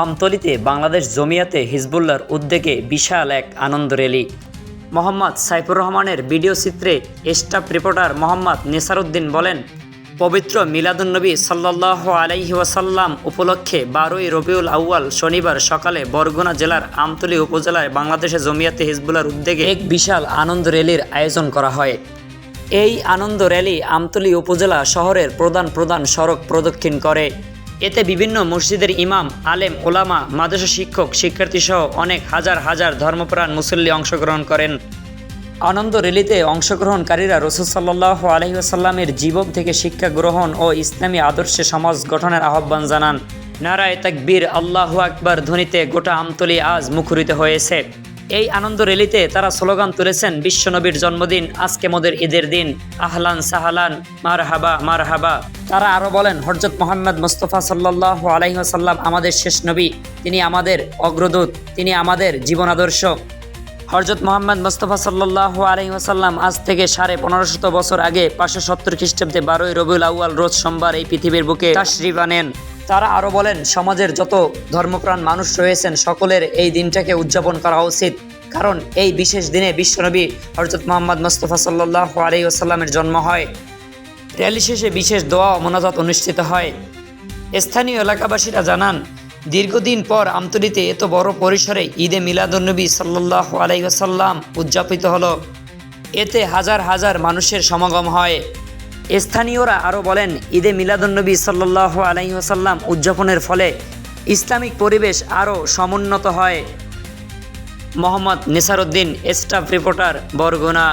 আমতলীতে বাংলাদেশ জমিয়াতে হিজবুল্লাহর উদ্যোগে বিশাল এক আনন্দ র্যালি। মোহাম্মদ সাইফুর রহমানের ভিডিও চিত্রে স্টাফ রিপোর্টার মোহাম্মদ নেসারউদ্দিন বলেন, পবিত্র মিলাদুন্নবী সাল্লাল্লাহু আলাইহি ওয়াসাল্লাম উপলক্ষে 12ই রবিউল আউয়াল শনিবার সকালে বরগুনা জেলার আমতলী উপজেলায় বাংলাদেশে জমিয়াতে হিজবুল্লাহর উদ্যোগে এক বিশাল আনন্দ র্যালির আয়োজন করা হয়। এই আনন্দ র্যালি আমতলী উপজেলা শহরের প্রধান সড়ক প্রদক্ষিণ করে। এতে বিভিন্ন মসজিদের ইমাম, আলেম, ওলামা, মাদ্রাসা শিক্ষক, শিক্ষার্থীসহ অনেক হাজার ধর্মপ্রাণ মুসল্লি অংশগ্রহণ করেন। আনন্দ র্যালিতে অংশগ্রহণকারীরা রাসূল সাল্লাল্লাহু আলাইহি ওয়াসাল্লামের জীবন থেকে শিক্ষা গ্রহণ ও ইসলামী আদর্শে সমাজ গঠনের আহ্বান জানান। নারায়ে তাকবীর, আল্লাহু আকবার ধ্বনিতে গোটা আমতলী আজ মুখরিত হয়েছে। এই আনন্দ র্যালিতে তারা স্লোগান তুলেছেন, বিশ্বনবীর জন্মদিন, আজকে মোদের ঈদের দিন, আহলান সাহালান, মারহাবা মারহাবা। তারা আরও বলেন, হযরত মুহাম্মদ মুস্তাফা সাল্লাল্লাহু আলাইহি ওয়াসাল্লাম আমাদের শেষ নবী, তিনি আমাদের অগ্রদূত, তিনি আমাদের জীবন আদর্শ। হযরত মুহাম্মদ মুস্তাফা সাল্লাল্লাহু আলাইহি ওয়াসাল্লাম আজ থেকে 1550 বছর আগে 570 খ্রিস্টাব্দে 12ই রবিউল আউয়াল রোজ সোমবার এই পৃথিবীর বুকে তাশরিফ আনেন। তারা আরও বলেন, সমাজের যত ধর্মপ্রাণ মানুষ রয়েছেন সকলের এই দিনটাকে উদযাপন করা উচিত, কারণ এই বিশেষ দিনে বিশ্বনবী হযরত মুহাম্মদ মুস্তাফা সাল্লাল্লাহু আলাইহি ওয়াসাল্লামের জন্ম হয়। র্যালি শেষে বিশেষ দোয়া ও মোনাজাত অনুষ্ঠিত হয়। স্থানীয় এলাকাবাসীরা জানান, দীর্ঘদিন পর আমতলীতে এত বড় পরিসরে ঈদে মিলাদুন্নবী সাল্লাল্লাহু আলাইহি ওয়াসাল্লাম উদযাপিত হলো। এতে হাজার মানুষের সমাগম হয়। স্থানীয়রা আরও বলেন, ঈদে মিলাদুন্নবী সাল্লাল্লাহু আলাইহি ওয়াসাল্লাম উদযাপনের ফলে ইসলামিক পরিবেশ আরও সমুন্নত হয়। Mohammad Nesaruddin, staff reporter, Barguna.